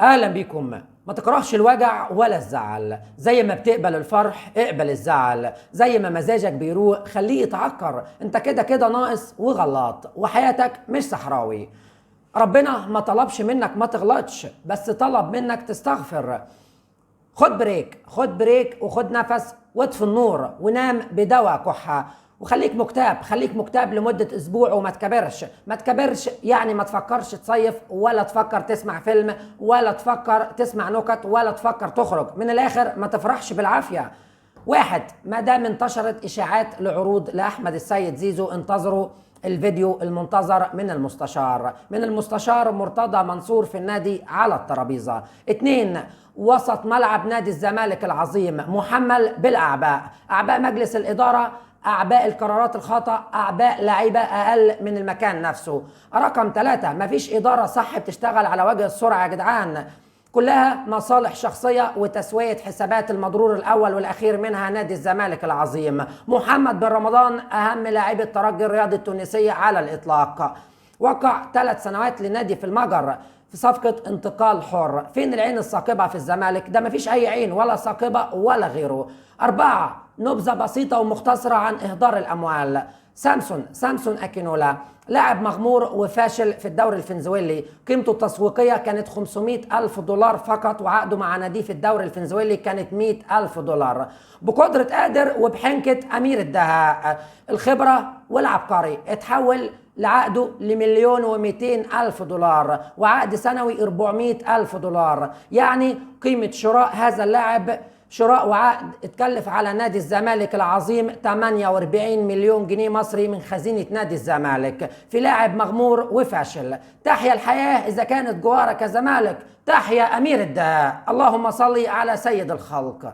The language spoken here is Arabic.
اهلا بيكم. ما تكرهش الوجع ولا الزعل، زي ما بتقبل الفرح اقبل الزعل، زي ما مزاجك بيروق خليه يتعكر. انت كده كده ناقص وغلط، وحياتك مش صحراوي. ربنا ما طلبش منك ما تغلطش، بس طلب منك تستغفر. خد بريك، خد بريك وخد نفس واطفي النور ونام بدواء كحة، وخليك مكتئب، خليك مكتئب لمدة أسبوع وما تكبرش. ما تكبرش يعني ما تفكرش تصيف، ولا تفكر تسمع فيلم، ولا تفكر تسمع نكت، ولا تفكر تخرج. من الآخر ما تفرحش بالعافية. واحد، ما دام انتشرت إشاعات لعروض لأحمد السيد زيزو، انتظروا الفيديو المنتظر من المستشار مرتضى منصور في النادي على الترابيزة. اتنين، وسط ملعب نادي الزمالك العظيم محمل بالأعباء، أعباء مجلس الإدارة، أعباء القرارات الخطأ، أعباء لعيبة أقل من المكان نفسه. رقم ثلاثة، مفيش إدارة صح بتشتغل على وجه السرعة يا جدعان، كلها مصالح شخصية وتسوية حسابات المضرور الأول والأخير منها نادي الزمالك العظيم. محمد بن رمضان أهم لاعبي الترجي الرياضي التونسي على الإطلاق، وقع 3 سنوات لنادي في المجر في صفقة انتقال حر. فين العين الثاقبة في الزمالك؟ ده مفيش أي عين ولا ثاقبة ولا غيره. 4، نبذة بسيطة ومختصرة عن إهدار الأموال. سامسون أكينولا، لاعب مغمور وفاشل في الدوري الفنزويلي، قيمته التسويقية كانت 500 ألف دولار فقط، وعقده مع نادي في الدوري الفنزويلي كانت 100 ألف دولار. بقدرة قادر وبحنكة أمير الدهاء، الخبرة والعبقري، اتحول لعقده ل1,200,000 دولار، وعقد سنوي 400,000 دولار. يعني قيمة شراء هذا اللاعب، شراء وعقد، اتكلف على نادي الزمالك العظيم 48 مليون جنيه مصري من خزينة نادي الزمالك في لاعب مغمور وفاشل. تحيا الحياة إذا كانت جوارك زمالك، تحيا أمير الدهاء. اللهم صل على سيد الخلق.